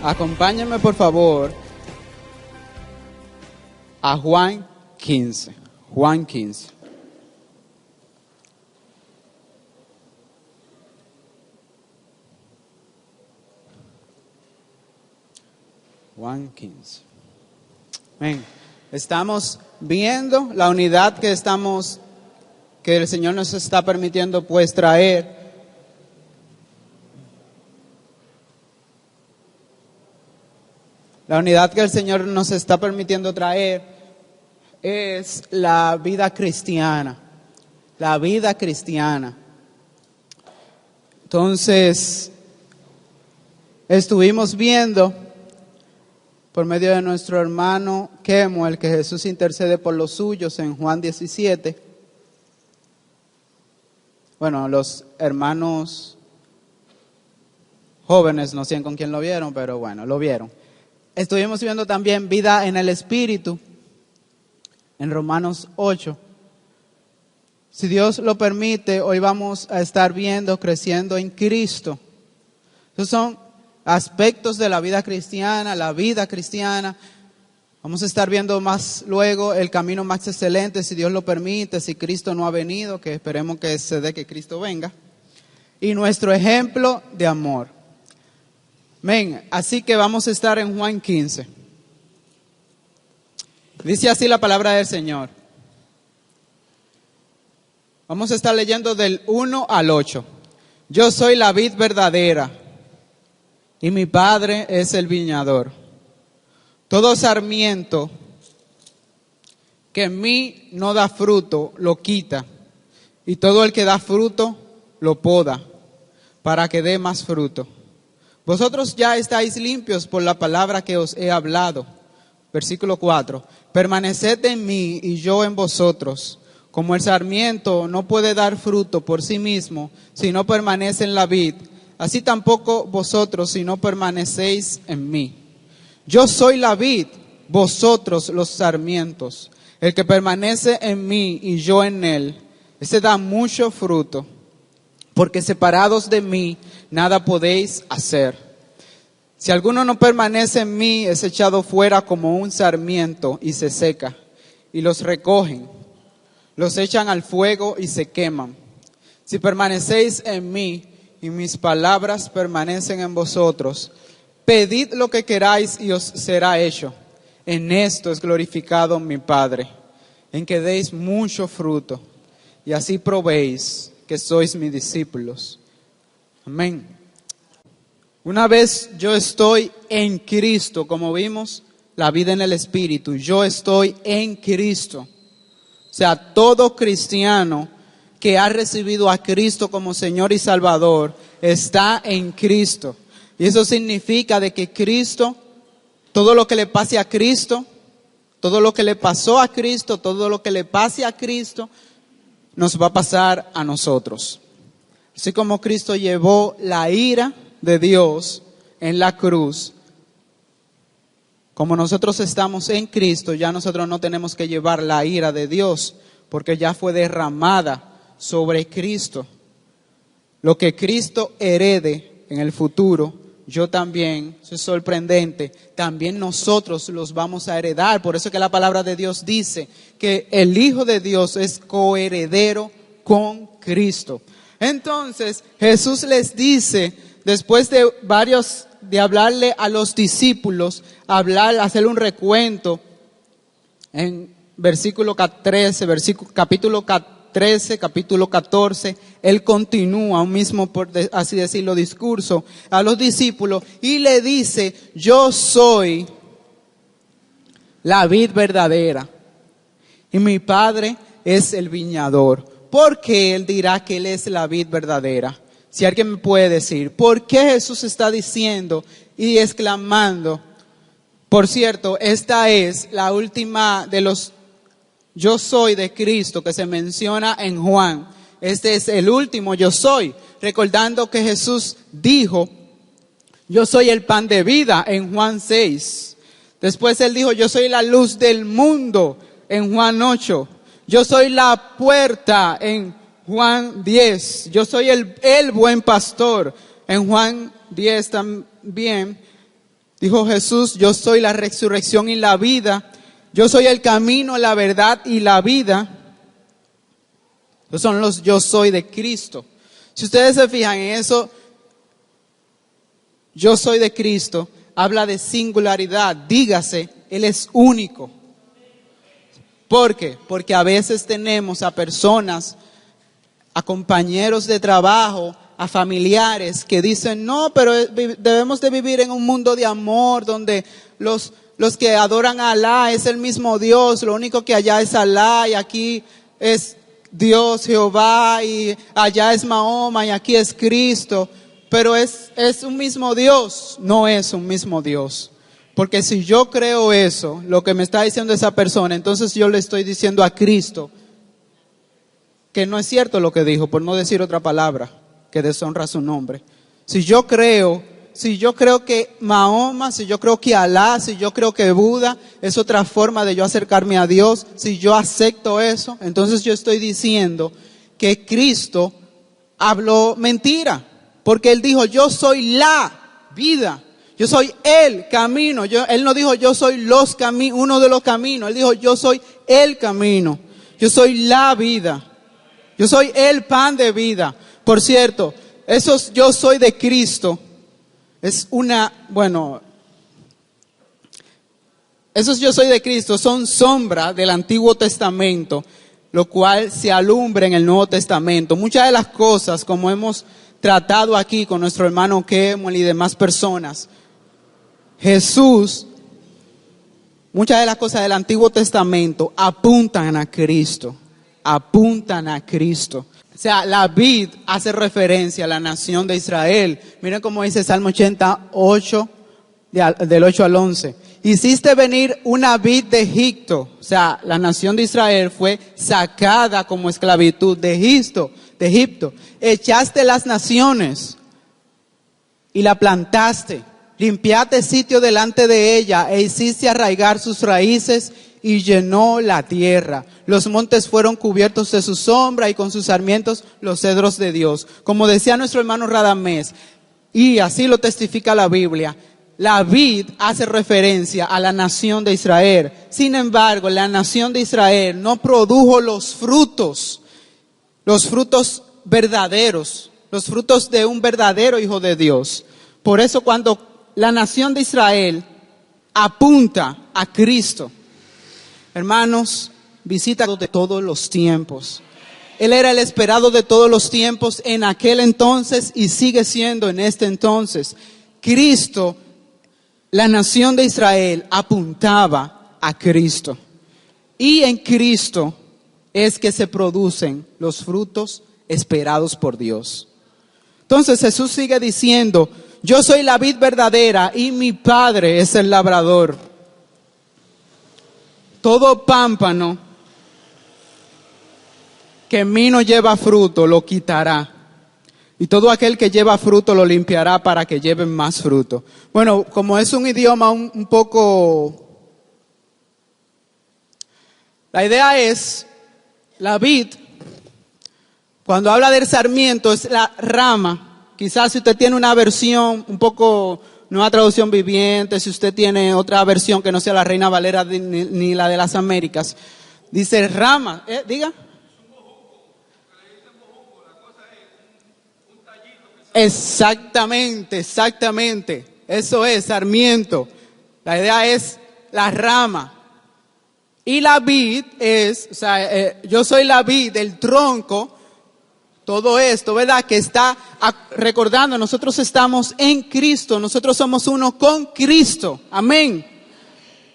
Acompáñenme por favor a Juan 15. Juan 15. Juan 15. Amén. Estamos viendo la unidad que el Señor nos está permitiendo pues traer. La unidad que el Señor nos está permitiendo traer es la vida cristiana. La vida cristiana. Entonces, estuvimos viendo por medio de nuestro hermano Kemuel que Jesús intercede por los suyos en Juan 17. Bueno, los hermanos jóvenes, no sé con quién lo vieron, pero bueno, lo vieron. Estuvimos viendo también vida en el Espíritu, en Romanos 8. Si Dios lo permite, hoy vamos a estar viendo creciendo en Cristo. Esos son aspectos de la vida cristiana, Vamos a estar viendo más luego el camino más excelente, si Dios lo permite, si Cristo no ha venido, que esperemos que se dé que Cristo venga. Y nuestro ejemplo de amor. Amén. Así que vamos a estar en Juan 15. Dice así la palabra del Señor. Vamos a estar leyendo del 1 al 8. Yo soy la vid verdadera y mi Padre es el viñador. Todo sarmiento que en mí no da fruto lo quita, y todo el que da fruto lo poda para que dé más fruto. Vosotros ya estáis limpios por la palabra que os he hablado. Versículo 4. Permaneced en mí y yo en vosotros. Como el sarmiento no puede dar fruto por sí mismo si no permanece en la vid, así tampoco vosotros si no permanecéis en mí. Yo soy la vid, vosotros los sarmientos. El que permanece en mí y yo en él, ese da mucho fruto. Porque separados de mí, nada podéis hacer. Si alguno no permanece en mí, es echado fuera como un sarmiento y se seca. Y los recogen, los echan al fuego y se queman. Si permanecéis en mí y mis palabras permanecen en vosotros, pedid lo que queráis y os será hecho. En esto es glorificado mi Padre, en que deis mucho fruto y así probéis que sois mis discípulos. Amén. Una vez yo estoy en Cristo, como vimos, la vida en el Espíritu, yo estoy en Cristo. O sea, todo cristiano que ha recibido a Cristo como Señor y Salvador está en Cristo. Y eso significa de que Cristo, todo lo que le pase a Cristo, todo lo que le pasó a Cristo, todo lo que le pase a Cristo, nos va a pasar a nosotros. Así como Cristo llevó la ira de Dios en la cruz, como nosotros estamos en Cristo, ya nosotros no tenemos que llevar la ira de Dios, porque ya fue derramada sobre Cristo. Lo que Cristo herede en el futuro, yo también, eso es sorprendente, también nosotros los vamos a heredar. Por eso que la palabra de Dios dice que el Hijo de Dios es coheredero con Cristo. Entonces Jesús les dice, después de hablarle a los discípulos, hacerle un recuento en capítulo 13, capítulo 14, Él continúa un mismo, por así decirlo, discurso a los discípulos y le dice, yo soy la vid verdadera y mi Padre es el viñador. ¿Por qué Él dirá que Él es la vid verdadera? Si alguien me puede decir, ¿por qué Jesús está diciendo y exclamando? Por cierto, esta es la última de los yo soy de Cristo que se menciona en Juan. Este es el último yo soy. Recordando que Jesús dijo, yo soy el pan de vida en Juan 6. Después Él dijo, yo soy la luz del mundo en Juan 8. Yo soy la puerta en Juan 10. Yo soy el buen pastor en Juan 10 también. Dijo Jesús, yo soy la resurrección y la vida. Yo soy el camino, la verdad y la vida. Esos son los yo soy de Cristo. Si ustedes se fijan en eso, yo soy de Cristo, habla de singularidad. Dígase, Él es único. ¿Por qué? Porque a veces tenemos a personas, a compañeros de trabajo, a familiares que dicen, no, pero debemos de vivir en un mundo de amor donde los que adoran a Alá es el mismo Dios, lo único que allá es Alá y aquí es Dios, Jehová, y allá es Mahoma y aquí es Cristo, pero es un mismo Dios. No es un mismo Dios, porque si yo creo eso, lo que me está diciendo esa persona, entonces yo le estoy diciendo a Cristo que no es cierto lo que dijo, por no decir otra palabra que deshonra su nombre. Si yo creo que Mahoma, si yo creo que Alá, si yo creo que Buda es otra forma de yo acercarme a Dios, si yo acepto eso, entonces yo estoy diciendo que Cristo habló mentira, porque Él dijo, yo soy la vida, yo soy el camino. Él no dijo, yo soy uno de los caminos, Él dijo, yo soy el camino, yo soy la vida, yo soy el pan de vida. Por cierto, esos yo soy de Cristo esos yo soy de Cristo son sombra del Antiguo Testamento, lo cual se alumbra en el Nuevo Testamento. Muchas de las cosas, como hemos tratado aquí con nuestro hermano Kemuel y demás personas, muchas de las cosas del Antiguo Testamento apuntan a Cristo, O sea, la vid hace referencia a la nación de Israel. Miren cómo dice Salmo 88, del 8 al 11. Hiciste venir una vid de Egipto. O sea, la nación de Israel fue sacada como esclavitud de Egipto. Echaste las naciones y la plantaste. Limpiaste sitio delante de ella e hiciste arraigar sus raíces y llenó la tierra. Los montes fueron cubiertos de su sombra y con sus sarmientos los cedros de Dios. Como decía nuestro hermano Radamés, y así lo testifica la Biblia, la vid hace referencia a la nación de Israel. Sin embargo, la nación de Israel no produjo los frutos verdaderos, los frutos de un verdadero hijo de Dios. Por eso cuando la nación de Israel apunta a Cristo, hermanos, visita de todos los tiempos. Él era el esperado de todos los tiempos en aquel entonces y sigue siendo en este entonces. Cristo, la nación de Israel apuntaba a Cristo. Y en Cristo es que se producen los frutos esperados por Dios. Entonces Jesús sigue diciendo, yo soy la vid verdadera y mi Padre es el labrador. Todo pámpano que en mí no lleva fruto lo quitará. Y todo aquel que lleva fruto lo limpiará para que lleven más fruto. Bueno, como es un idioma un poco... La idea es, la vid, cuando habla del sarmiento, es la rama. Quizás si usted tiene una versión un poco, nueva traducción viviente, si usted tiene otra versión que no sea la Reina Valera ni la de las Américas, dice rama, diga. Exactamente, eso es sarmiento. La idea es la rama. Y la vid es, o sea, yo soy la vid, el tronco. Todo esto, ¿verdad? Que está recordando, nosotros estamos en Cristo, nosotros somos uno con Cristo. Amén.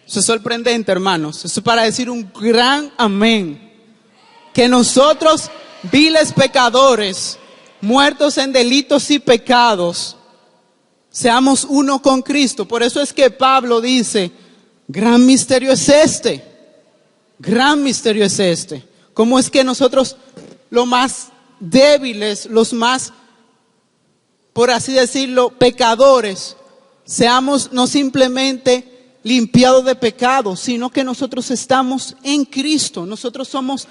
Eso es sorprendente, hermanos. Eso es para decir un gran amén. Que nosotros, viles pecadores, muertos en delitos y pecados, seamos uno con Cristo. Por eso es que Pablo dice, gran misterio es este. Gran misterio es este. ¿Cómo es que nosotros, lo más débiles, los más, por así decirlo, pecadores, seamos no simplemente limpiados de pecado, sino que nosotros estamos en Cristo, nosotros somos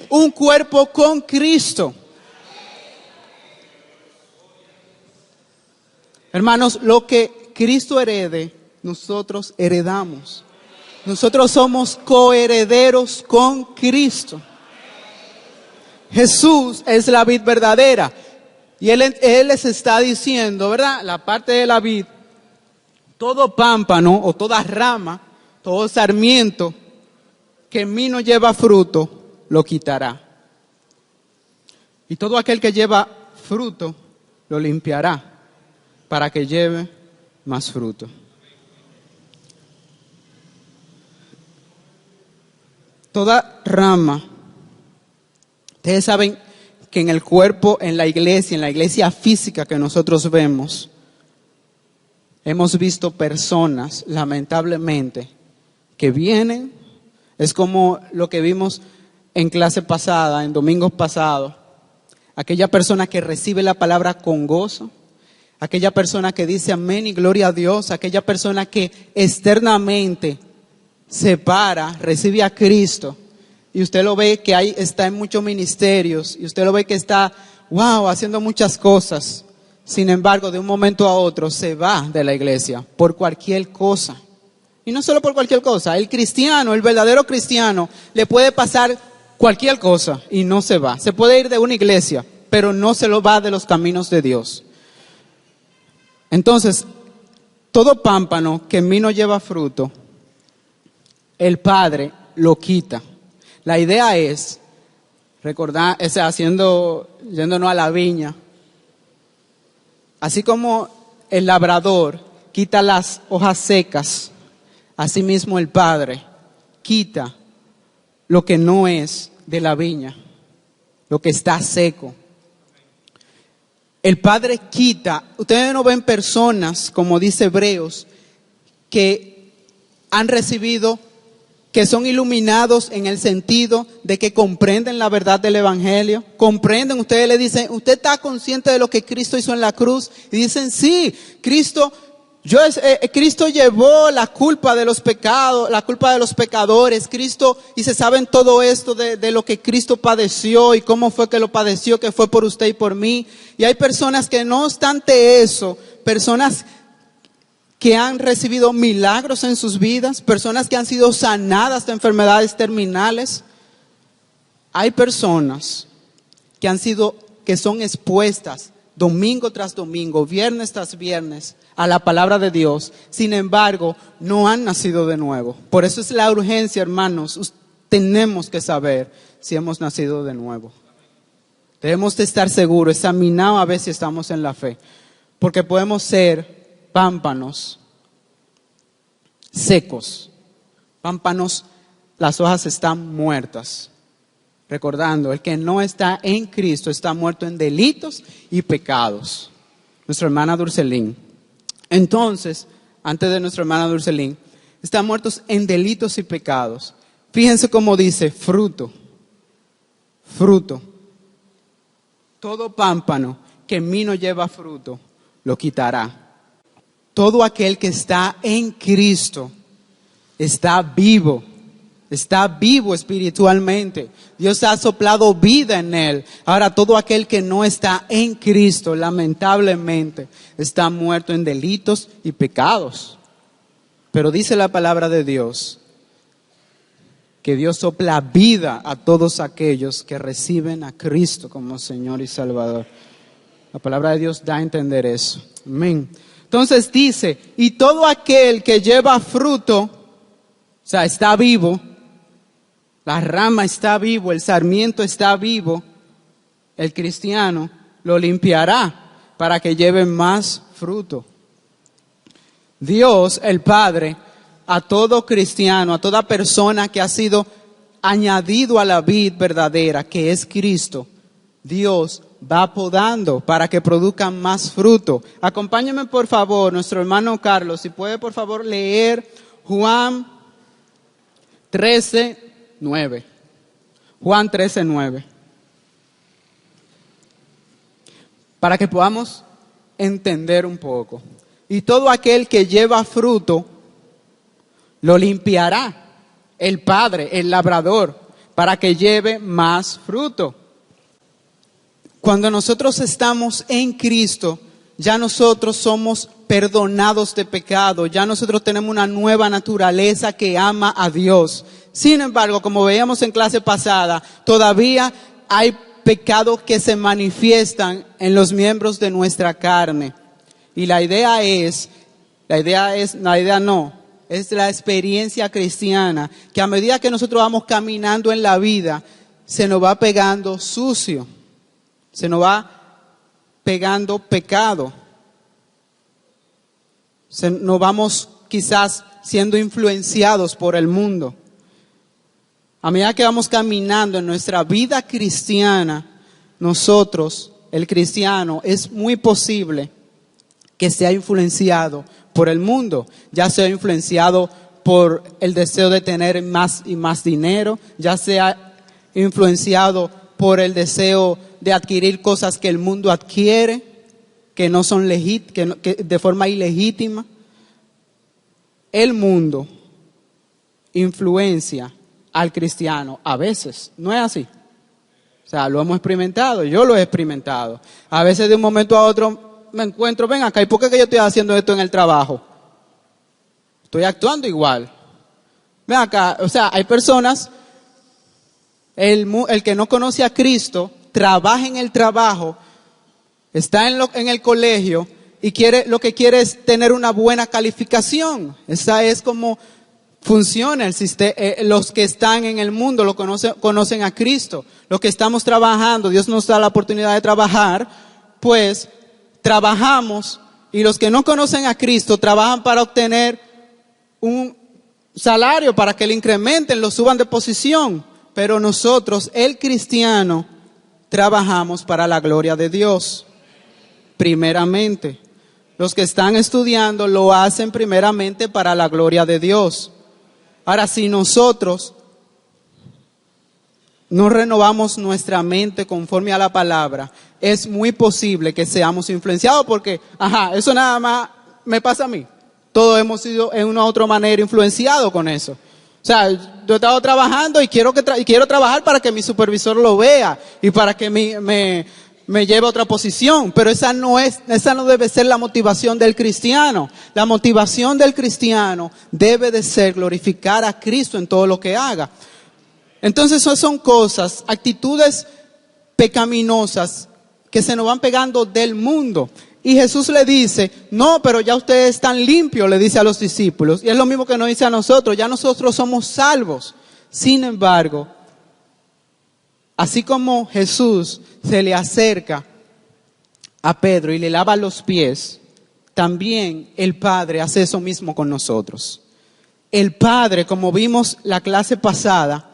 un cuerpo con Cristo. Hermanos, lo que Cristo herede nosotros heredamos. Nosotros somos coherederos con Cristo. Jesús es la vid verdadera. Y Él les está diciendo, ¿verdad? La parte de la vid, todo pámpano o toda rama, todo sarmiento que en mí no lleva fruto, lo quitará. Y todo aquel que lleva fruto, lo limpiará para que lleve más fruto. Toda rama, ustedes saben que en el cuerpo, en la iglesia física que nosotros vemos, hemos visto personas, lamentablemente, que vienen, es como lo que vimos en clase pasada, en domingos pasados, aquella persona que recibe la palabra con gozo, aquella persona que dice amén y gloria a Dios, aquella persona que externamente se para, recibe a Cristo, y usted lo ve que está en muchos ministerios, y usted lo ve que está, haciendo muchas cosas. Sin embargo, de un momento a otro se va de la iglesia por cualquier cosa. Y no solo por cualquier cosa, el cristiano, el verdadero cristiano, le puede pasar cualquier cosa y no se va. Se puede ir de una iglesia, pero no se lo va de los caminos de Dios. Entonces, todo pámpano que en mí no lleva fruto, el Padre lo quita. La idea es, recordar, yéndonos a la viña, así como el labrador quita las hojas secas, asimismo el Padre quita lo que no es de la viña, lo que está seco. El Padre quita, ustedes no ven personas, como dice Hebreos, que han recibido, que son iluminados en el sentido de que comprenden la verdad del Evangelio. Comprenden, ustedes le dicen, ¿usted está consciente de lo que Cristo hizo en la cruz? Y dicen, sí, Cristo llevó la culpa de los pecados, la culpa de los pecadores. Cristo, y se saben todo esto de lo que Cristo padeció y cómo fue que lo padeció, que fue por usted y por mí. Y hay personas que no obstante eso, personas que han recibido milagros en sus vidas, personas que han sido sanadas de enfermedades terminales. Hay personas que son expuestas domingo tras domingo, viernes tras viernes, a la palabra de Dios. Sin embargo, no han nacido de nuevo. Por eso es la urgencia, hermanos. Tenemos que saber si hemos nacido de nuevo. Debemos de estar seguros, examinar a ver si estamos en la fe. Porque podemos ser pámpanos secos. Pámpanos, las hojas están muertas. Recordando, el que no está en Cristo está muerto en delitos y pecados. Nuestra hermana Durcelín. Entonces, antes de nuestra hermana Durcelín, están muertos en delitos y pecados. Fíjense cómo dice, fruto. Todo pámpano que en mí no lleva fruto, lo quitará. Todo aquel que está en Cristo está vivo espiritualmente. Dios ha soplado vida en él. Ahora, todo aquel que no está en Cristo, lamentablemente, está muerto en delitos y pecados. Pero dice la palabra de Dios que Dios sopla vida a todos aquellos que reciben a Cristo como Señor y Salvador. La palabra de Dios da a entender eso. Amén. Entonces dice, y todo aquel que lleva fruto, o sea, está vivo, la rama está vivo, el sarmiento está vivo, el cristiano lo limpiará para que lleve más fruto. Dios, el Padre, a todo cristiano, a toda persona que ha sido añadido a la vid verdadera, que es Cristo, Dios va podando para que produzcan más fruto. Acompáñame por favor, nuestro hermano Carlos, si puede por favor leer Juan 13:9. Juan 13:9. Para que podamos entender un poco. Y todo aquel que lleva fruto, lo limpiará el Padre, el labrador, para que lleve más fruto. Cuando nosotros estamos en Cristo, ya nosotros somos perdonados de pecado, ya nosotros tenemos una nueva naturaleza que ama a Dios. Sin embargo, como veíamos en clase pasada, todavía hay pecados que se manifiestan en los miembros de nuestra carne. Y es la experiencia cristiana, que a medida que nosotros vamos caminando en la vida, se nos va pegando sucio, se nos va pegando pecado. Nos vamos quizás siendo influenciados por el mundo. A medida que vamos caminando en nuestra vida cristiana, nosotros, el cristiano, es muy posible que sea influenciado por el mundo, ya sea influenciado por el deseo de tener más y más dinero, ya sea influenciado por el deseo de adquirir cosas que el mundo adquiere, que no son que de forma ilegítima. El mundo influencia al cristiano a veces, ¿no es así? O sea, lo hemos experimentado, yo lo he experimentado. A veces de un momento a otro me encuentro, ven acá, ¿y por qué que yo estoy haciendo esto en el trabajo? Estoy actuando igual. Ven acá, o sea, hay personas, el que no conoce a Cristo, trabaja en el trabajo, está en el colegio y lo que quiere es tener una buena calificación. Esa es como funciona el sistema. Los que están en el mundo lo conocen a Cristo. Los que estamos trabajando, Dios nos da la oportunidad de trabajar, pues trabajamos, y los que no conocen a Cristo trabajan para obtener un salario, para que le incrementen, lo suban de posición. Pero nosotros, el cristiano, trabajamos para la gloria de Dios. Primeramente, los que están estudiando lo hacen primeramente para la gloria de Dios. Ahora, si nosotros no renovamos nuestra mente conforme a la palabra, es muy posible que seamos influenciados porque, eso nada más me pasa a mí. Todos hemos sido en una u otra manera influenciados con eso. O sea, yo he estado trabajando y quiero trabajar para que mi supervisor lo vea y para que me lleve a otra posición, pero esa no debe ser la motivación del cristiano. La motivación del cristiano debe de ser glorificar a Cristo en todo lo que haga. Entonces, esas son cosas, actitudes pecaminosas que se nos van pegando del mundo. Y Jesús le dice, no, pero ya ustedes están limpios, le dice a los discípulos. Y es lo mismo que nos dice a nosotros, ya nosotros somos salvos. Sin embargo, así como Jesús se le acerca a Pedro y le lava los pies, también el Padre hace eso mismo con nosotros. El Padre, como vimos la clase pasada,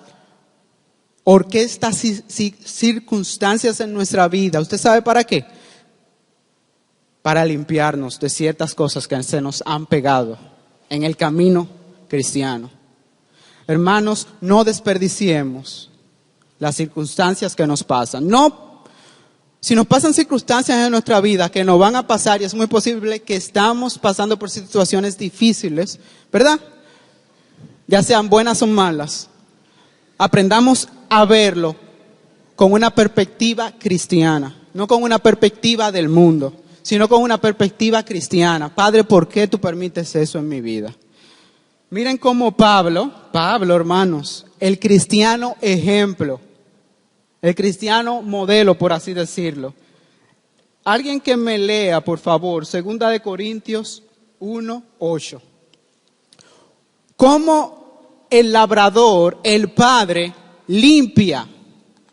orquesta circunstancias en nuestra vida. ¿Usted sabe para qué? Para limpiarnos de ciertas cosas que se nos han pegado en el camino cristiano. Hermanos, no desperdiciemos las circunstancias que nos pasan. Si nos pasan circunstancias en nuestra vida que nos van a pasar, y es muy posible que estamos pasando por situaciones difíciles, ¿verdad? Ya sean buenas o malas, aprendamos a verlo con una perspectiva cristiana, no con una perspectiva del mundo, sino con una perspectiva cristiana. Padre, ¿por qué tú permites eso en mi vida? Miren cómo Pablo, hermanos, el cristiano ejemplo, el cristiano modelo, por así decirlo. Alguien que me lea, por favor, 2 Corintios 1:8. Cómo el labrador, el Padre, limpia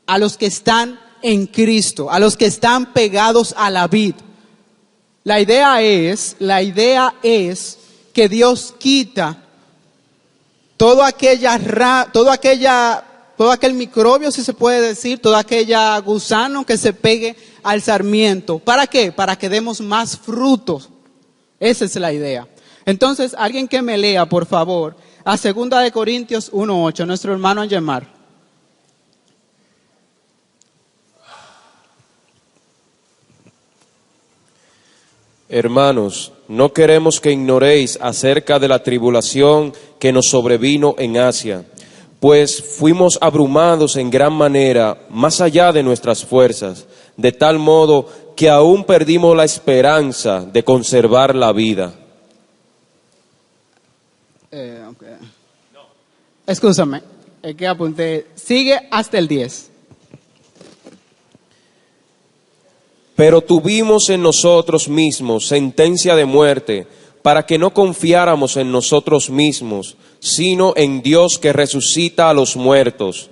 a los que están en Cristo, a los que están pegados a la vid. La idea es que Dios quita todo aquel microbio, si se puede decir, todo aquel gusano que se pegue al sarmiento. ¿Para qué? Para que demos más frutos. Esa es la idea. Entonces, alguien que me lea, por favor, a 2 Corintios 1:8, nuestro hermano Angemar. Hermanos, no queremos que ignoréis acerca de la tribulación que nos sobrevino en Asia, pues fuimos abrumados en gran manera, más allá de nuestras fuerzas, de tal modo que aún perdimos la esperanza de conservar la vida. Okay. Excúsame, es que apunté. Sigue hasta el 10. Pero tuvimos en nosotros mismos sentencia de muerte, para que no confiáramos en nosotros mismos, sino en Dios que resucita a los muertos.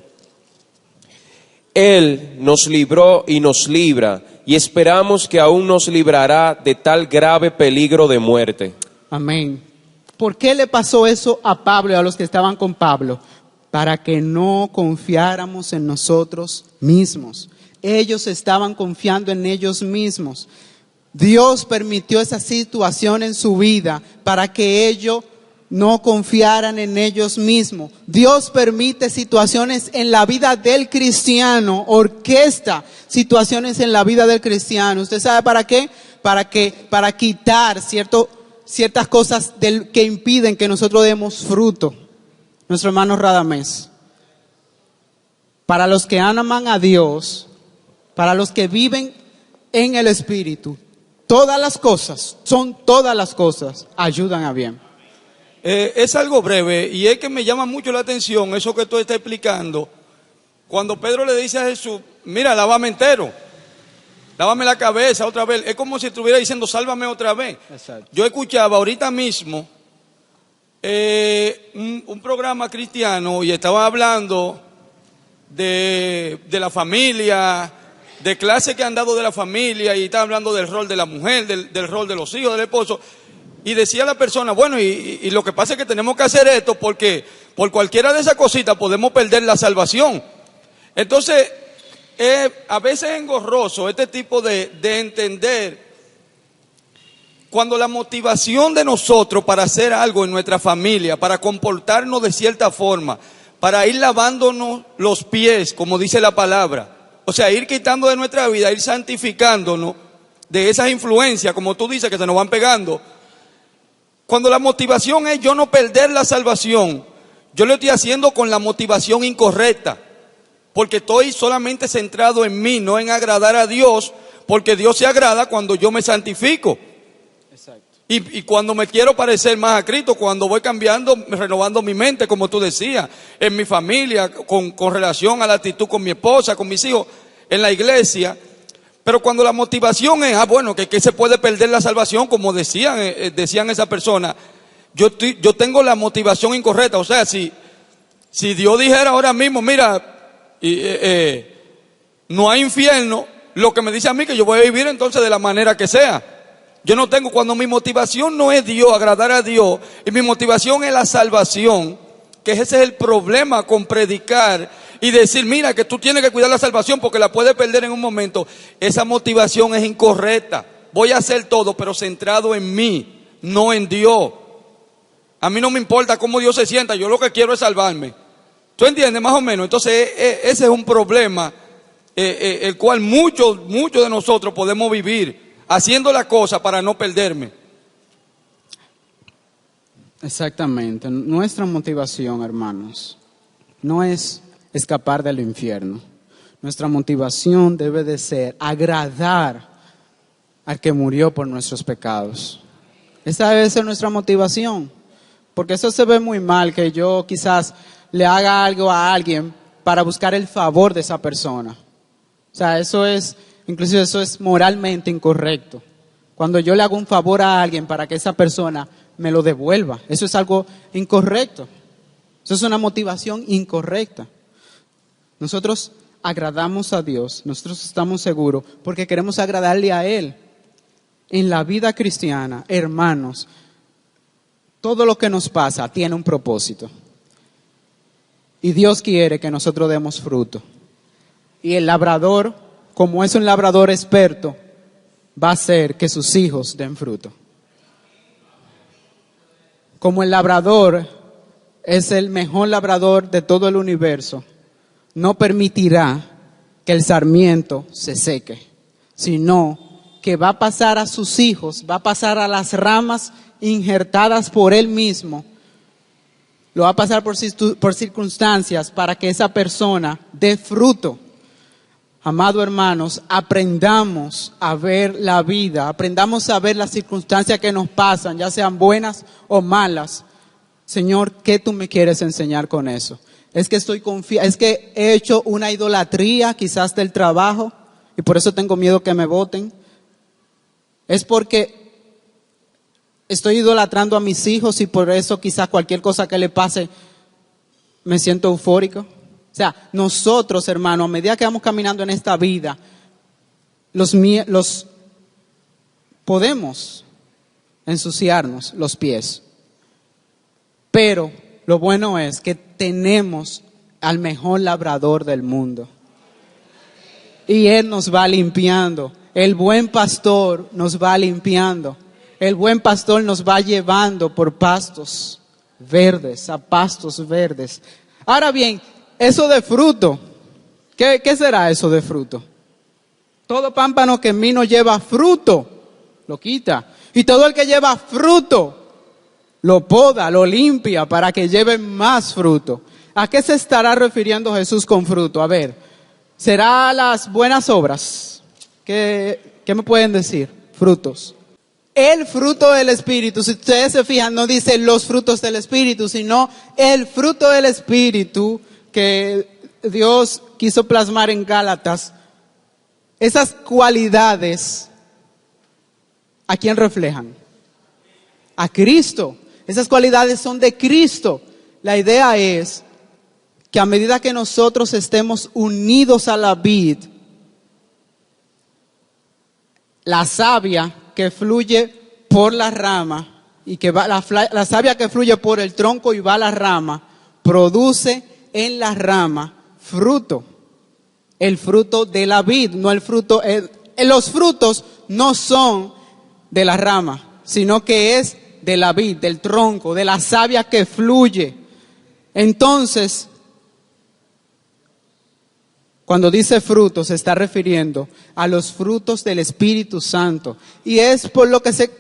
Él nos libró y nos libra, y esperamos que aún nos librará de tal grave peligro de muerte. Amén. ¿Por qué le pasó eso a Pablo y a los que estaban con Pablo? Para que no confiáramos en nosotros mismos. Ellos estaban confiando en ellos mismos. Dios permitió esa situación en su vida para que ellos no confiaran en ellos mismos. Dios permite situaciones en la vida del cristiano, orquesta situaciones en la vida del cristiano. ¿Usted sabe para qué? Para quitar ciertas cosas que impiden que nosotros demos fruto. Nuestro hermano Radamés. Para los que aman a Dios, para los que viven en el Espíritu, todas las cosas ayudan a bien. Es algo breve y es que me llama mucho la atención eso que tú estás explicando. Cuando Pedro le dice a Jesús, mira, lávame entero, lávame la cabeza otra vez. Es como si estuviera diciendo, sálvame otra vez. Exacto. Yo escuchaba ahorita mismo un programa cristiano y estaba hablando de la familia, de clases que han dado de la familia, y está hablando del rol de la mujer, del rol de los hijos, del esposo, y decía la persona, bueno, y lo que pasa es que tenemos que hacer esto porque por cualquiera de esas cositas podemos perder la salvación. Entonces, a veces es engorroso este tipo de entender cuando la motivación de nosotros para hacer algo en nuestra familia, para comportarnos de cierta forma, para ir lavándonos los pies, como dice la palabra, o sea, ir quitando de nuestra vida, ir santificándonos de esas influencias, como tú dices, que se nos van pegando. Cuando la motivación es yo no perder la salvación, yo lo estoy haciendo con la motivación incorrecta, porque estoy solamente centrado en mí, no en agradar a Dios, porque Dios se agrada cuando yo me santifico. Exacto. Y cuando me quiero parecer más a Cristo, cuando voy cambiando, renovando mi mente, como tú decías, en mi familia, con relación a la actitud con mi esposa, con mis hijos, en la iglesia. Pero cuando la motivación es, bueno, que se puede perder la salvación, como decían esas personas, yo tengo la motivación incorrecta. O sea, si Dios dijera ahora mismo, mira, no hay infierno, lo que me dice a mí que yo voy a vivir entonces de la manera que sea. Yo no tengo, cuando mi motivación no es Dios, agradar a Dios, y mi motivación es la salvación, que ese es el problema con predicar y decir, mira, que tú tienes que cuidar la salvación porque la puedes perder en un momento. Esa motivación es incorrecta. Voy a hacer todo, pero centrado en mí, no en Dios. A mí no me importa cómo Dios se sienta, yo lo que quiero es salvarme. ¿Tú entiendes? Más o menos. Entonces, ese es un problema, el cual muchos de nosotros podemos vivir, haciendo la cosa para no perderme. Exactamente. Nuestra motivación, hermanos, no es escapar del infierno. Nuestra motivación debe de ser agradar al que murió por nuestros pecados. Esa debe ser nuestra motivación. Porque eso se ve muy mal, que yo quizás le haga algo a alguien para buscar el favor de esa persona. O sea, inclusive eso es moralmente incorrecto. Cuando yo le hago un favor a alguien para que esa persona me lo devuelva, eso es algo incorrecto. Eso es una motivación incorrecta. Nosotros agradamos a Dios, nosotros estamos seguros porque queremos agradarle a Él. En la vida cristiana, hermanos, todo lo que nos pasa tiene un propósito. Y Dios quiere que nosotros demos fruto. Y el labrador, como es un labrador experto, va a hacer que sus hijos den fruto. Como el labrador es el mejor labrador de todo el universo, no permitirá que el sarmiento se seque, sino que va a pasar a sus hijos, va a pasar a las ramas injertadas por él mismo, lo va a pasar por circunstancias para que esa persona dé fruto. Amado hermanos, aprendamos a ver la vida, aprendamos a ver las circunstancias que nos pasan, ya sean buenas o malas. Señor, ¿qué tú me quieres enseñar con eso? Es que es que he hecho una idolatría quizás del trabajo y por eso tengo miedo que me voten. Es porque estoy idolatrando a mis hijos y por eso quizás cualquier cosa que le pase me siento eufórico. O sea, nosotros, hermanos, a medida que vamos caminando en esta vida, los podemos ensuciarnos los pies. Pero lo bueno es que tenemos al mejor labrador del mundo. Y Él nos va limpiando. El buen pastor nos va limpiando. El buen pastor nos va llevando por pastos verdes, a pastos verdes. Ahora bien, eso de fruto, ¿qué será eso de fruto? Todo pámpano que en mí no lleva fruto, lo quita. Y todo el que lleva fruto, lo poda, lo limpia para que lleve más fruto. ¿A qué se estará refiriendo Jesús con fruto? A ver, ¿será las buenas obras? ¿Qué me pueden decir? Frutos. El fruto del Espíritu, si ustedes se fijan, no dice los frutos del Espíritu, sino el fruto del Espíritu que Dios quiso plasmar en Gálatas. Esas cualidades, ¿a quién reflejan? A Cristo. Esas cualidades son de Cristo. La idea es que a medida que nosotros estemos unidos a la vid, la savia que fluye por la rama y que va la savia que fluye por el tronco y va a la rama, produce en la rama fruto. El fruto de la vid, no el fruto. Los frutos no son de la rama, sino que es de la vid, del tronco, de la savia que fluye. Entonces, cuando dice frutos, se está refiriendo a los frutos del Espíritu Santo. Y es por lo que se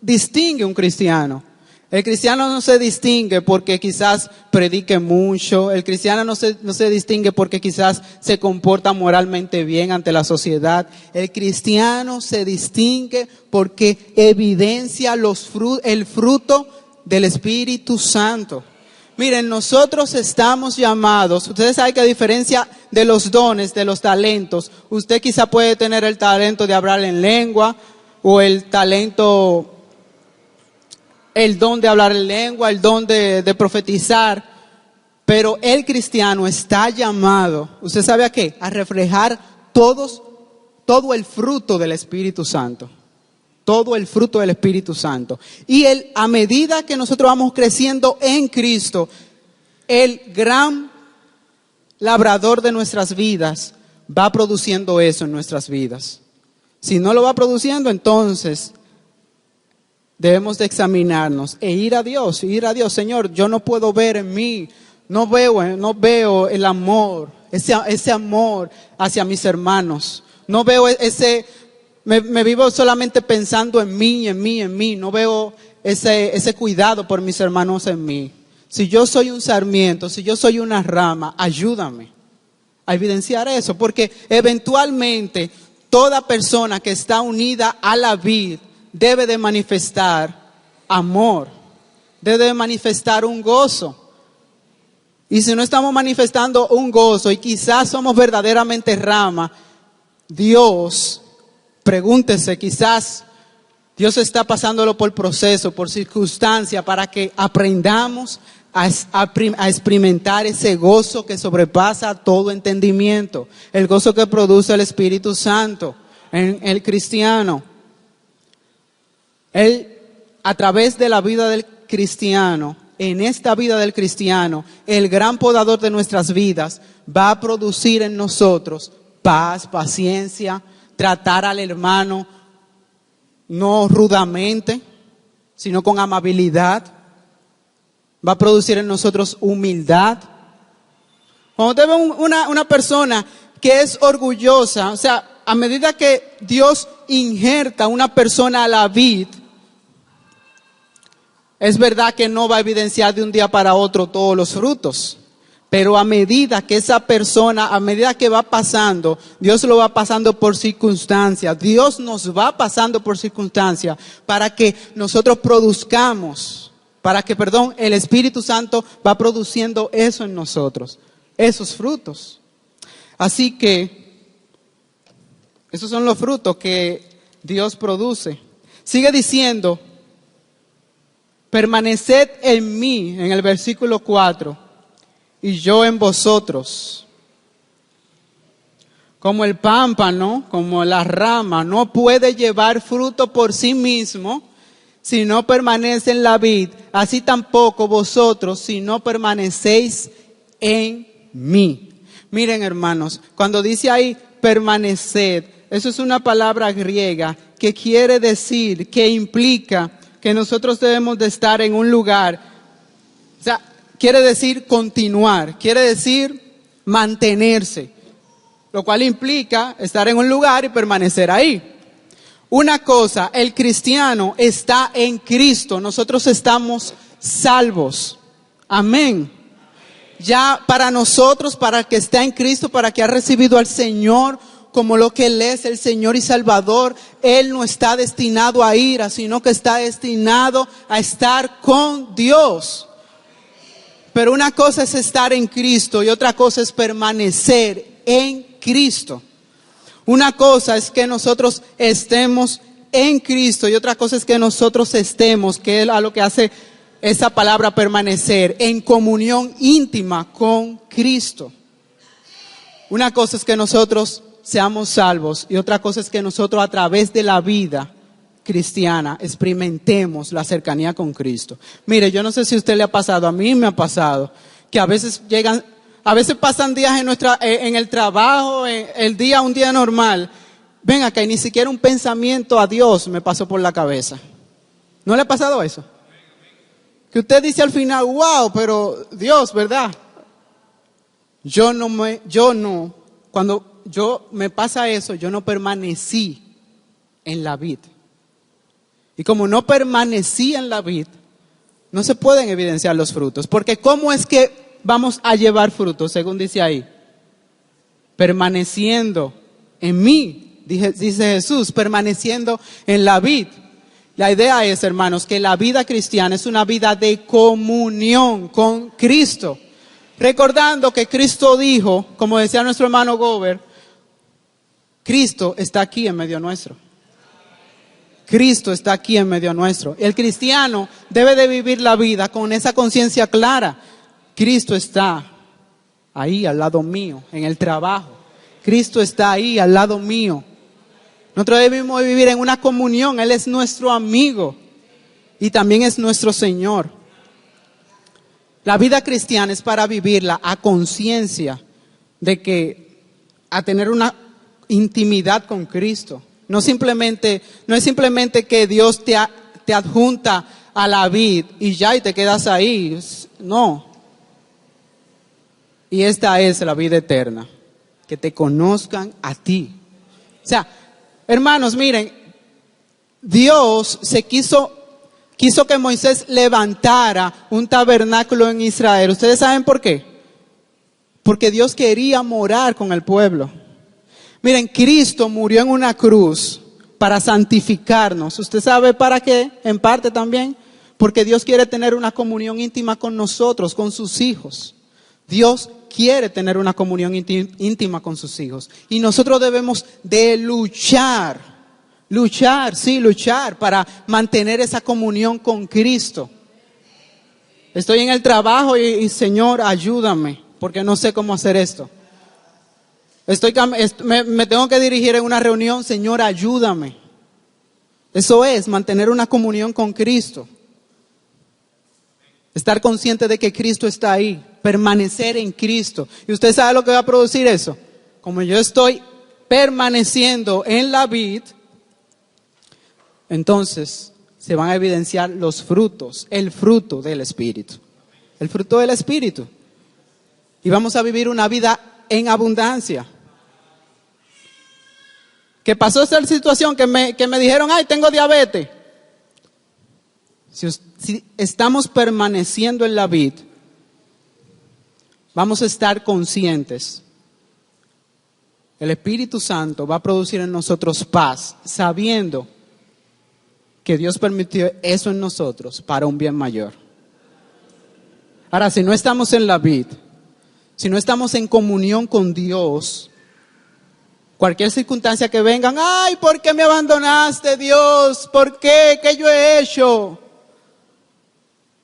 distingue un cristiano. El cristiano no se distingue porque quizás predique mucho. El cristiano no se distingue porque quizás se comporta moralmente bien ante la sociedad. El cristiano se distingue porque evidencia el fruto del Espíritu Santo. Miren, nosotros estamos llamados, ustedes saben que a diferencia de los dones, de los talentos, usted quizá puede tener el talento de hablar en lengua o el don de hablar en lengua, el don de profetizar, pero el cristiano está llamado, ¿usted sabe a qué? A reflejar todo el fruto del Espíritu Santo. Todo el fruto del Espíritu Santo. Y a medida que nosotros vamos creciendo en Cristo, el gran labrador de nuestras vidas va produciendo eso en nuestras vidas. Si no lo va produciendo, entonces debemos de examinarnos e ir a Dios. Señor, yo no puedo ver en mí, no veo el amor, ese amor hacia mis hermanos. No veo me vivo solamente pensando en mí. No veo ese cuidado por mis hermanos en mí. Si yo soy un sarmiento, si yo soy una rama, ayúdame a evidenciar eso. Porque eventualmente toda persona que está unida a la vid debe de manifestar amor. Debe de manifestar un gozo. Y si no estamos manifestando un gozo y quizás somos verdaderamente rama, Dios... Pregúntese, quizás Dios está pasándolo por proceso, por circunstancia, para que aprendamos a experimentar ese gozo que sobrepasa todo entendimiento, el gozo que produce el Espíritu Santo en el cristiano. A través de la vida del cristiano, en esta vida del cristiano, el gran podador de nuestras vidas va a producir en nosotros paz, paciencia, tratar al hermano no rudamente, sino con amabilidad. Va a producir en nosotros humildad. Cuando usted ve una persona que es orgullosa, o sea, a medida que Dios injerta a una persona a la vid, es verdad que no va a evidenciar de un día para otro todos los frutos, Pero a medida que esa persona, a medida que va pasando, Dios lo va pasando por circunstancias. Dios nos va pasando por circunstancias para que nosotros produzcamos, el Espíritu Santo va produciendo eso en nosotros, esos frutos. Así que, esos son los frutos que Dios produce. Sigue diciendo, permaneced en mí, en el versículo 4. Y yo en vosotros. Como el pámpano, como la rama, no puede llevar fruto por sí mismo si no permanece en la vid, así tampoco vosotros si no permanecéis en mí. Miren, hermanos, cuando dice ahí permaneced, eso es una palabra griega que quiere decir, que implica que nosotros debemos de estar en un lugar, o sea, quiere decir continuar, quiere decir mantenerse, lo cual implica estar en un lugar y permanecer ahí. Una cosa, el cristiano está en Cristo, nosotros estamos salvos. Amén. Ya para nosotros, para el que está en Cristo, para que ha recibido al Señor como lo que Él es, el Señor y Salvador, Él no está destinado a ira, sino que está destinado a estar con Dios. Pero una cosa es estar en Cristo y otra cosa es permanecer en Cristo. Una cosa es que nosotros estemos en Cristo y otra cosa es que nosotros estemos, que es a lo que hace esa palabra permanecer, en comunión íntima con Cristo. Una cosa es que nosotros seamos salvos y otra cosa es que nosotros a través de la vida cristiana experimentemos la cercanía con Cristo. Mire, yo no sé si a usted le ha pasado, a mí me ha pasado, que a veces pasan días en el trabajo, el día, un día normal. Ven acá y ni siquiera un pensamiento a Dios me pasó por la cabeza. ¿No le ha pasado eso? Que usted dice al final, wow, pero Dios, ¿verdad? Cuando me pasa eso, yo no permanecí en la vid. Y como no permanecí en la vid, no se pueden evidenciar los frutos. Porque ¿cómo es que vamos a llevar frutos, según dice ahí? Permaneciendo en mí, dice Jesús, permaneciendo en la vid. La idea es, hermanos, que la vida cristiana es una vida de comunión con Cristo. Recordando que Cristo dijo, como decía nuestro hermano Gober, Cristo está aquí en medio nuestro. Cristo está aquí en medio nuestro. El cristiano debe de vivir la vida con esa conciencia clara. Cristo está ahí al lado mío, en el trabajo. Cristo está ahí al lado mío. Nosotros debemos vivir en una comunión. Él es nuestro amigo y también es nuestro Señor. La vida cristiana es para vivirla a conciencia de que, a tener una intimidad con Cristo. No es simplemente que Dios te adjunta a la vid y ya y te quedas ahí. No. Y esta es la vida eterna, que te conozcan a ti. O sea, hermanos, miren, Dios quiso que Moisés levantara un tabernáculo en Israel. ¿Ustedes saben por qué? Porque Dios quería morar con el pueblo. Miren, Cristo murió en una cruz para santificarnos. ¿Usted sabe para qué? En parte también. Porque Dios quiere tener una comunión íntima con nosotros, con sus hijos. Dios quiere tener una comunión íntima con sus hijos. Y nosotros debemos de luchar para mantener esa comunión con Cristo. Estoy en el trabajo y Señor, ayúdame, porque no sé cómo hacer esto. Me tengo que dirigir en una reunión, Señor, ayúdame. Eso es mantener una comunión con Cristo. Estar consciente de que Cristo está ahí, permanecer en Cristo. ¿Y usted sabe lo que va a producir eso? Como yo estoy permaneciendo en la vid, entonces se van a evidenciar los frutos, el fruto del Espíritu. El fruto del Espíritu. Y vamos a vivir una vida en abundancia. Que pasó esa situación que me dijeron, ay, tengo diabetes. Si estamos permaneciendo en la vid, vamos a estar conscientes. El Espíritu Santo va a producir en nosotros paz, sabiendo que Dios permitió eso en nosotros para un bien mayor. Ahora, si no estamos en la vid, si no estamos en comunión con Dios, cualquier circunstancia que vengan, ay, ¿por qué me abandonaste, Dios? ¿Por qué? ¿Qué yo he hecho?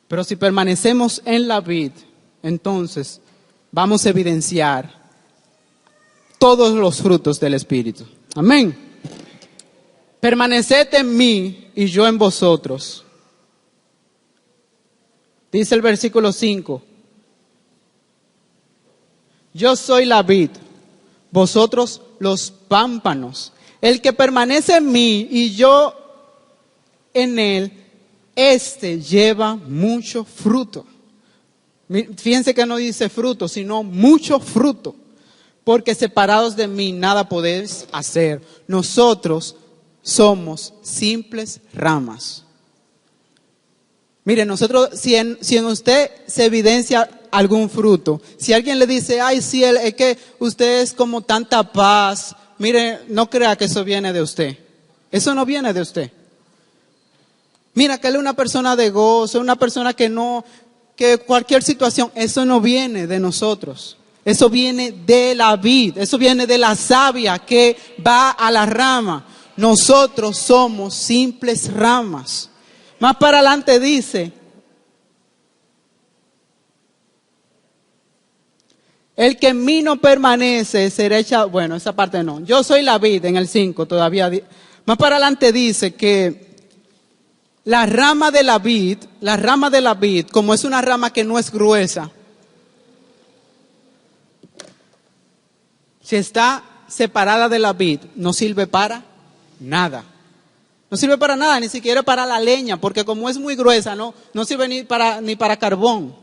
Pero si permanecemos en la vid, entonces vamos a evidenciar todos los frutos del Espíritu. Amén. Permaneced en mí y yo en vosotros. Dice el versículo 5. Yo soy la vid, vosotros los pámpanos. El que permanece en mí y yo en él, este lleva mucho fruto. Fíjense que no dice fruto, sino mucho fruto. Porque separados de mí nada podéis hacer. Nosotros somos simples ramas. Mire, nosotros, si en usted se evidencia algún fruto, si alguien le dice, ay, sí, es que usted es como tanta paz, mire, no crea que eso viene de usted. Eso no viene de usted. Mira, que él es una persona de gozo, una persona que cualquier situación, eso no viene de nosotros. Eso viene de la vid, eso viene de la savia que va a la rama. Nosotros somos simples ramas. Más para adelante dice, el que en mí no permanece será echado, bueno, esa parte no. Yo soy la vid en el 5 todavía. Más para adelante dice que la rama de la vid, como es una rama que no es gruesa, si está separada de la vid, no sirve para nada. No sirve para nada, ni siquiera para la leña, porque como es muy gruesa, no sirve ni para carbón.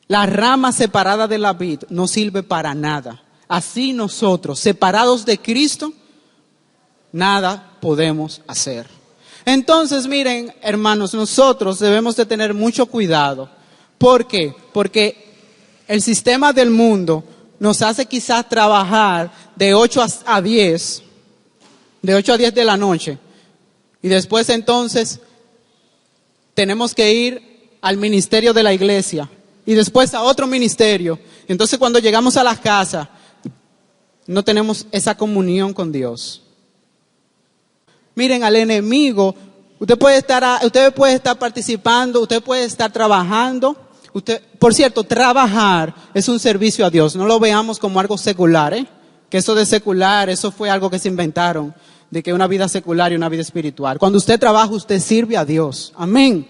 La rama separada de la vid no sirve para nada. Así nosotros, separados de Cristo, nada podemos hacer. Entonces, miren, hermanos, nosotros debemos de tener mucho cuidado. ¿Por qué? Porque el sistema del mundo nos hace quizás trabajar de 8 a 10 de la noche. Y después entonces tenemos que ir al ministerio de la iglesia. Y después a otro ministerio. Entonces cuando llegamos a las casas, no tenemos esa comunión con Dios. Miren, al enemigo, usted puede estar participando, usted puede estar trabajando. Por cierto, trabajar es un servicio a Dios. No lo veamos como algo secular, que eso de secular, eso fue algo que se inventaron, de que una vida secular y una vida espiritual. Cuando usted trabaja, usted sirve a Dios. Amén.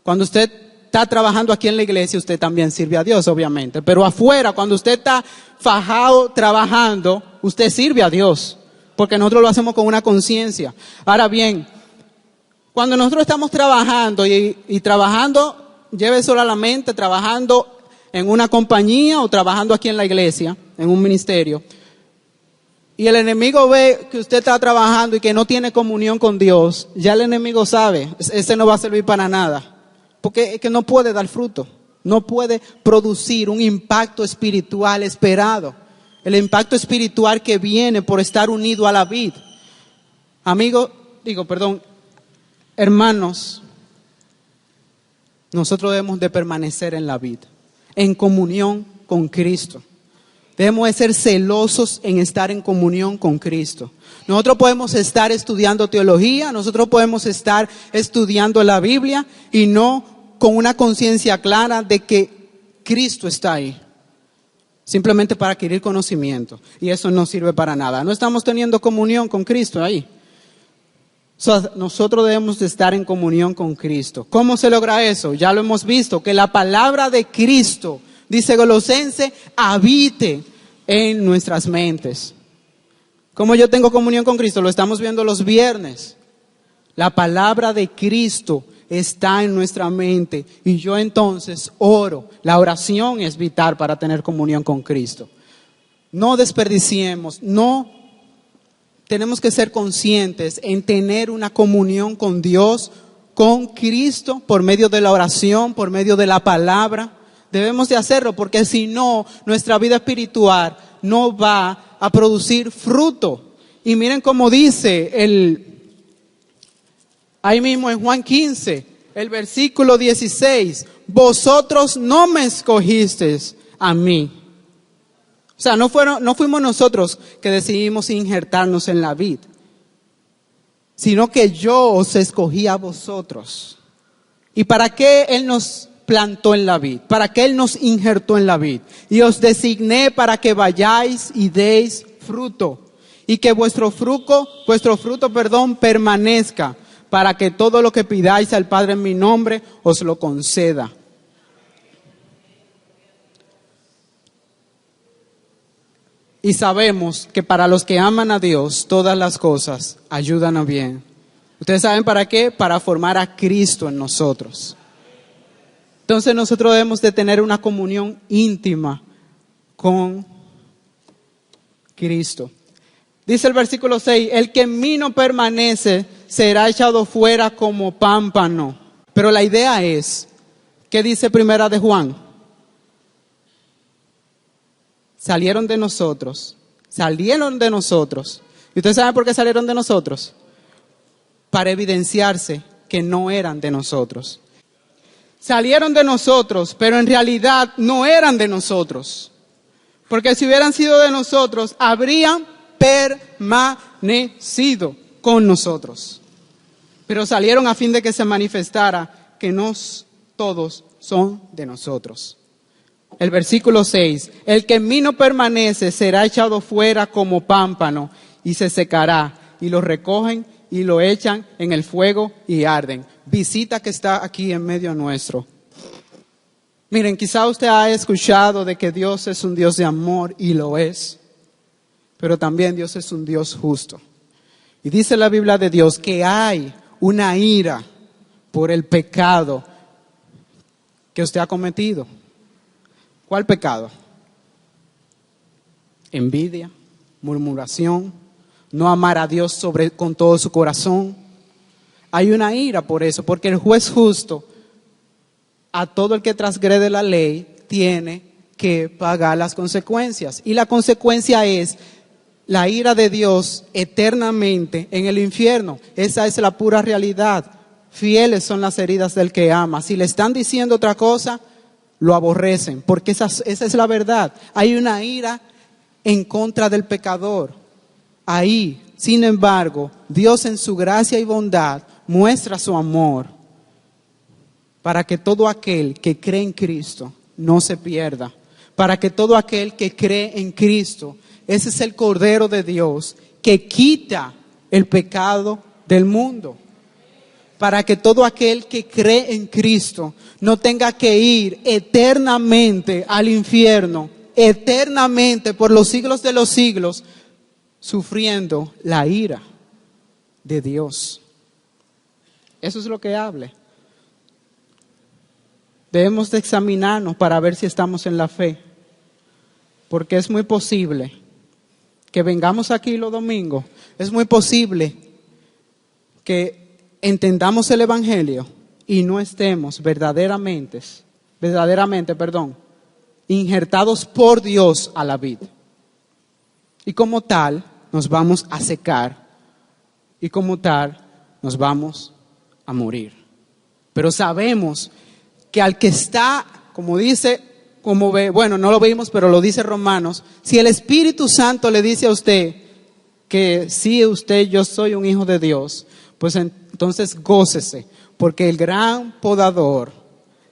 Cuando usted está trabajando aquí en la iglesia, usted también sirve a Dios, obviamente. Pero afuera, cuando usted está fajado trabajando, usted sirve a Dios. Porque nosotros lo hacemos con una conciencia. Ahora bien, cuando nosotros estamos trabajando y trabajando, lleve solo a la mente, trabajando en una compañía o trabajando aquí en la iglesia, en un ministerio, y el enemigo ve que usted está trabajando y que no tiene comunión con Dios, ya el enemigo sabe, ese no va a servir para nada, porque es que no puede dar fruto, no puede producir un impacto espiritual esperado, el impacto espiritual que viene por estar unido a la vid. Hermanos, nosotros debemos de permanecer en la vid, en comunión con Cristo. Debemos de ser celosos en estar en comunión con Cristo. Nosotros podemos estar estudiando teología, nosotros podemos estar estudiando la Biblia y no con una conciencia clara de que Cristo está ahí. Simplemente para adquirir conocimiento. Y eso no sirve para nada. No estamos teniendo comunión con Cristo ahí. Nosotros debemos de estar en comunión con Cristo. ¿Cómo se logra eso? Ya lo hemos visto, que la palabra de Cristo, dice Colosenses, habite en nuestras mentes. ¿Cómo yo tengo comunión con Cristo? Lo estamos viendo los viernes. La palabra de Cristo está en nuestra mente y yo entonces oro. La oración es vital para tener comunión con Cristo. No desperdiciemos, tenemos que ser conscientes en tener una comunión con Dios con Cristo por medio de la oración, por medio de la palabra. Debemos de hacerlo porque si no, nuestra vida espiritual no va a producir fruto. Y miren cómo dice ahí mismo en Juan 15, el versículo 16, vosotros no me escogisteis a mí. O sea, no fuimos nosotros que decidimos injertarnos en la vid, sino que yo os escogí a vosotros. ¿Y para qué Él nos plantó en la vid? ¿Para qué Él nos injertó en la vid? Y os designé para que vayáis y deis fruto, y que vuestro fruto, permanezca, para que todo lo que pidáis al Padre en mi nombre os lo conceda. Y sabemos que para los que aman a Dios, todas las cosas ayudan a bien. ¿Ustedes saben para qué? Para formar a Cristo en nosotros. Entonces nosotros debemos de tener una comunión íntima con Cristo. Dice el versículo 6, el que en mí no permanece será echado fuera como pámpano. Pero la idea es, ¿qué dice primera de Juan? Salieron de nosotros. ¿Y ustedes saben por qué salieron de nosotros? Para evidenciarse que no eran de nosotros. Salieron de nosotros, pero en realidad no eran de nosotros. Porque si hubieran sido de nosotros, habrían permanecido con nosotros. Pero salieron a fin de que se manifestara que no todos son de nosotros. El versículo 6, el que en mí no permanece será echado fuera como pámpano y se secará, y lo recogen y lo echan en el fuego y arden. Visita que está aquí en medio nuestro. Miren, quizá usted ha escuchado de que Dios es un Dios de amor, y lo es, pero también Dios es un Dios justo. Y dice la Biblia de Dios que hay una ira por el pecado que usted ha cometido. ¿Cuál pecado? Envidia, murmuración, no amar a Dios con todo su corazón. Hay una ira por eso, porque el juez justo, a todo el que transgrede la ley, tiene que pagar las consecuencias. Y la consecuencia es la ira de Dios eternamente en el infierno. Esa es la pura realidad. Fieles son las heridas del que ama. Si le están diciendo otra cosa, lo aborrecen, porque esa es la verdad. Hay una ira en contra del pecador. Ahí, sin embargo, Dios en su gracia y bondad muestra su amor para que todo aquel que cree en Cristo no se pierda. Para que todo aquel que cree en Cristo, ese es el Cordero de Dios que quita el pecado del mundo. Para que todo aquel que cree en Cristo no tenga que ir eternamente al infierno, eternamente por los siglos de los siglos, sufriendo la ira de Dios. Eso es lo que habla. Debemos de examinarnos para ver si estamos en la fe, porque es muy posible que vengamos aquí los domingos, es muy posible que entendamos el Evangelio y no estemos verdaderamente, injertados por Dios a la vid. Y como tal, nos vamos a secar y como tal, nos vamos a morir. Pero sabemos que al que está, como dice, no lo vimos, pero lo dice Romanos, si el Espíritu Santo le dice a usted que sí, yo soy un hijo de Dios, pues entonces gócese, porque el gran podador,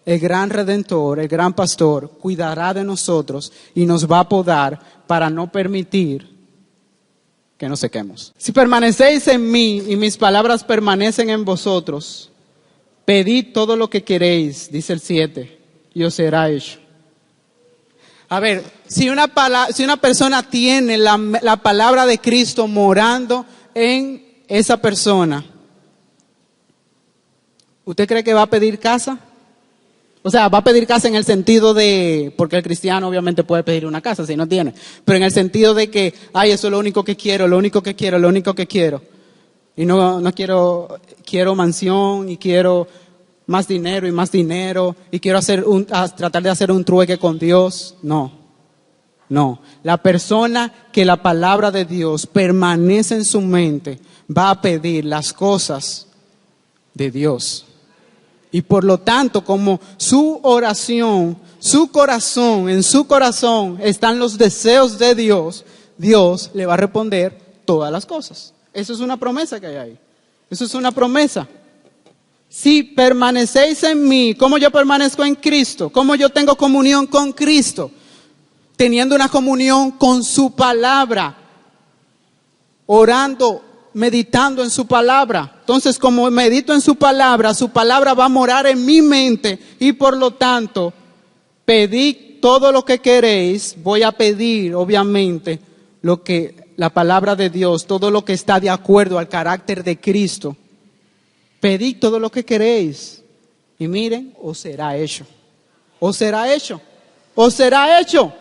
el gran redentor, el gran pastor, cuidará de nosotros y nos va a podar para no permitir que nos sequemos. Si permanecéis en mí y mis palabras permanecen en vosotros, pedid todo lo que queréis, dice el 7, y os será hecho. A ver, si una persona tiene la palabra de Cristo morando en esa persona, ¿usted cree que va a pedir casa? O sea, va a pedir casa en el sentido de, porque el cristiano obviamente puede pedir una casa si no tiene, pero en el sentido de que, eso es lo único que quiero, lo único que quiero. Y no quiero mansión y quiero más dinero y quiero tratar de hacer un trueque con Dios. No. La persona que la palabra de Dios permanece en su mente va a pedir las cosas de Dios. Y por lo tanto, como su oración, en su corazón están los deseos de Dios, Dios le va a responder todas las cosas. Eso es una promesa que hay ahí. Eso es una promesa. Si permanecéis en mí, ¿cómo yo permanezco en Cristo? ¿Cómo yo tengo comunión con Cristo? Teniendo una comunión con su palabra, orando, meditando en su palabra. Entonces, como medito en su palabra va a morar en mi mente y por lo tanto, pedid todo lo que queréis. Voy a pedir, obviamente, lo que la palabra de Dios, todo lo que está de acuerdo al carácter de Cristo. Pedid todo lo que queréis y miren, os será hecho. Os será hecho. Os será hecho.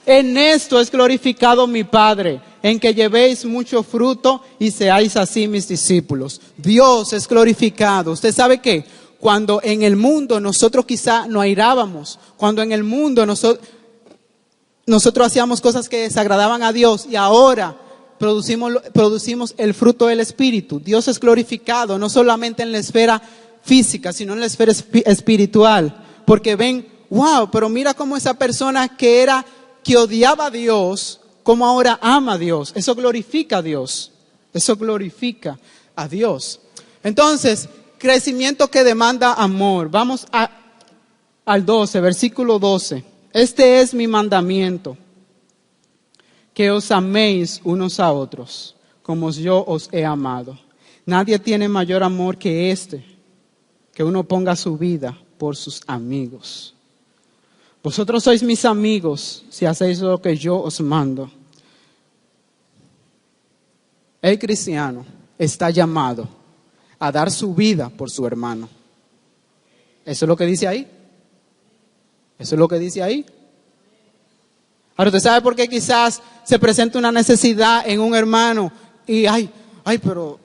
En esto es glorificado mi Padre, en que llevéis mucho fruto y seáis así mis discípulos. Dios es glorificado. ¿Usted sabe qué? Cuando en el mundo nosotros quizá no airábamos, cuando en el mundo nosotros hacíamos cosas que desagradaban a Dios y ahora producimos el fruto del Espíritu. Dios es glorificado no solamente en la esfera física, sino en la esfera espiritual. Porque ven, wow, pero mira cómo esa persona que odiaba a Dios, como ahora ama a Dios. Eso glorifica a Dios. Eso glorifica a Dios. Entonces, crecimiento que demanda amor. Vamos al 12, versículo 12. Este es mi mandamiento, que os améis unos a otros, como yo os he amado. Nadie tiene mayor amor que este, que uno ponga su vida por sus amigos. Vosotros sois mis amigos si hacéis lo que yo os mando. El cristiano está llamado a dar su vida por su hermano. Eso es lo que dice ahí. Eso es lo que dice ahí. Ahora, ¿usted sabe por qué quizás se presenta una necesidad en un hermano? Y pero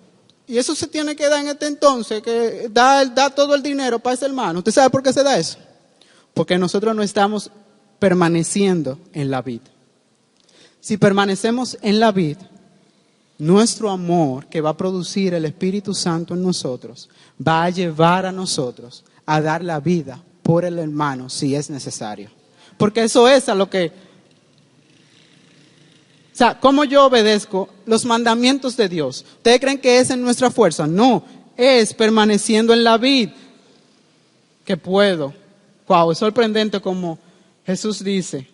y eso se tiene que dar en este entonces, que da todo el dinero para ese hermano. ¿Usted sabe por qué se da eso? Porque nosotros no estamos permaneciendo en la vid. Si permanecemos en la vid, nuestro amor que va a producir el Espíritu Santo en nosotros va a llevar a nosotros a dar la vida por el hermano si es necesario. Porque eso es a lo que... O sea, ¿cómo yo obedezco los mandamientos de Dios? ¿Ustedes creen que es en nuestra fuerza? No, es permaneciendo en la vid que puedo. Wow, es sorprendente como Jesús dice.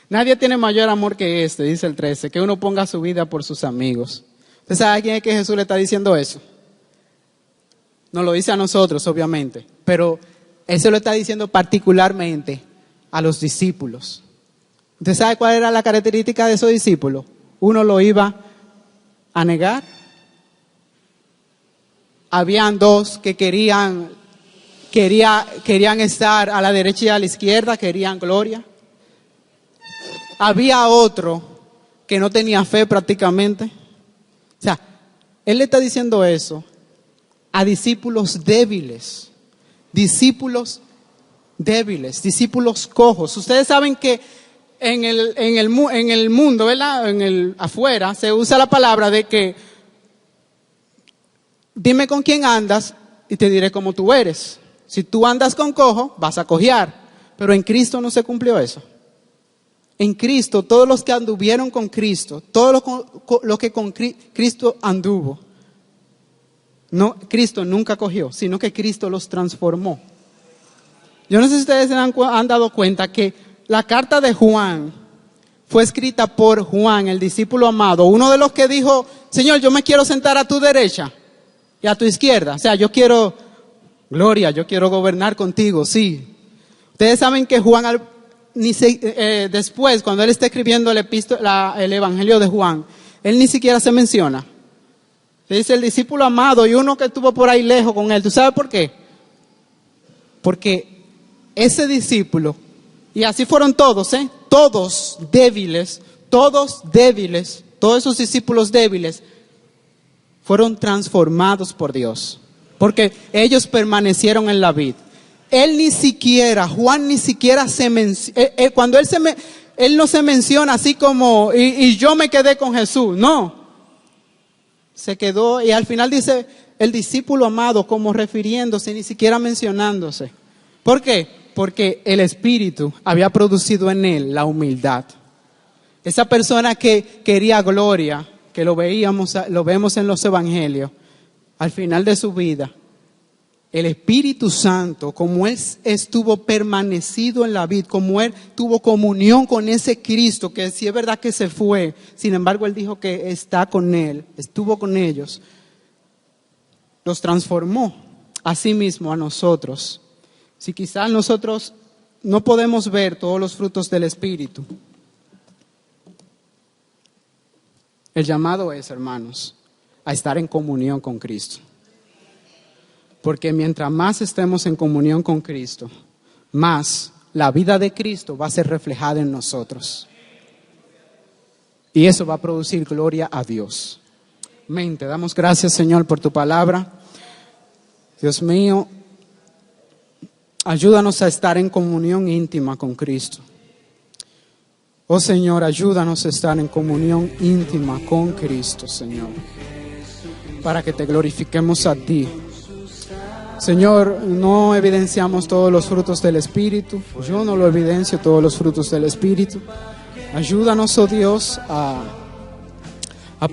Nadie tiene mayor amor que este, dice el 13, que uno ponga su vida por sus amigos. ¿Usted sabe a quién es que Jesús le está diciendo eso? No lo dice a nosotros, obviamente, pero Él se lo está diciendo particularmente a los discípulos. ¿Usted sabe cuál era la característica de esos discípulos? Uno lo iba a negar. Habían dos que querían estar a la derecha y a la izquierda, querían gloria. Había otro que no tenía fe prácticamente. O sea, Él le está diciendo eso a discípulos débiles, discípulos cojos. Ustedes saben que en el mundo, ¿verdad? Afuera se usa la palabra de que dime con quién andas y te diré cómo tú eres. Si tú andas con cojo, vas a cojear. Pero en Cristo no se cumplió eso. En Cristo, todos los que anduvieron con Cristo, todos los que con Cristo anduvo, no, Cristo nunca cogió, sino que Cristo los transformó. Yo no sé si ustedes se han dado cuenta que la carta de Juan fue escrita por Juan, el discípulo amado, uno de los que dijo, Señor, yo me quiero sentar a tu derecha y a tu izquierda. O sea, yo quiero gloria, yo quiero gobernar contigo, sí. Ustedes saben que Juan, después, cuando él está escribiendo el Evangelio de Juan, él ni siquiera se menciona. Se dice el discípulo amado y uno que estuvo por ahí lejos con él. ¿Tú sabes por qué? Porque ese discípulo, y así fueron todos, todos débiles, todos débiles, todos esos discípulos débiles, fueron transformados por Dios, porque ellos permanecieron en la vid. Él ni siquiera, Juan ni siquiera se menciona, cuando él no se menciona así como, y yo me quedé con Jesús, no. Se quedó, y al final dice, el discípulo amado, como refiriéndose, ni siquiera mencionándose. ¿Por qué? Porque el Espíritu había producido en él la humildad. Esa persona que quería gloria, que lo vemos en los evangelios, al final de su vida, el Espíritu Santo, como él estuvo permanecido en la vid, como él tuvo comunión con ese Cristo, que sí es verdad que se fue, sin embargo él dijo que está con él, estuvo con ellos, los transformó a sí mismo a nosotros. Si quizás nosotros no podemos ver todos los frutos del Espíritu, el llamado es, hermanos, a estar en comunión con Cristo. Porque mientras más estemos en comunión con Cristo, más la vida de Cristo va a ser reflejada en nosotros. Y eso va a producir gloria a Dios. Amén. Te damos gracias, Señor, por tu palabra. Dios mío, ayúdanos a estar en comunión íntima con Cristo. Oh Señor, ayúdanos a estar en comunión íntima con Cristo, Señor, para que te glorifiquemos a ti. Señor, no evidenciamos todos los frutos del Espíritu. Yo no lo evidencio todos los frutos del Espíritu. Ayúdanos, oh Dios, a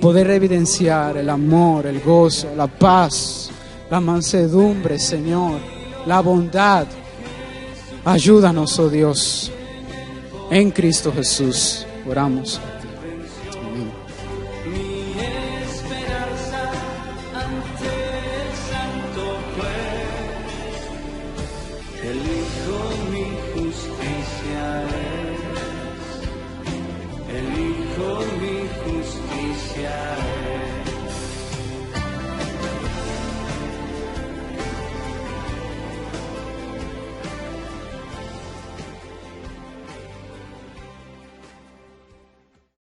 poder evidenciar el amor, el gozo, la paz, la mansedumbre, Señor, la bondad. Ayúdanos, oh Dios, en Cristo Jesús. Oramos. Amén. El Hijo mi justicia es.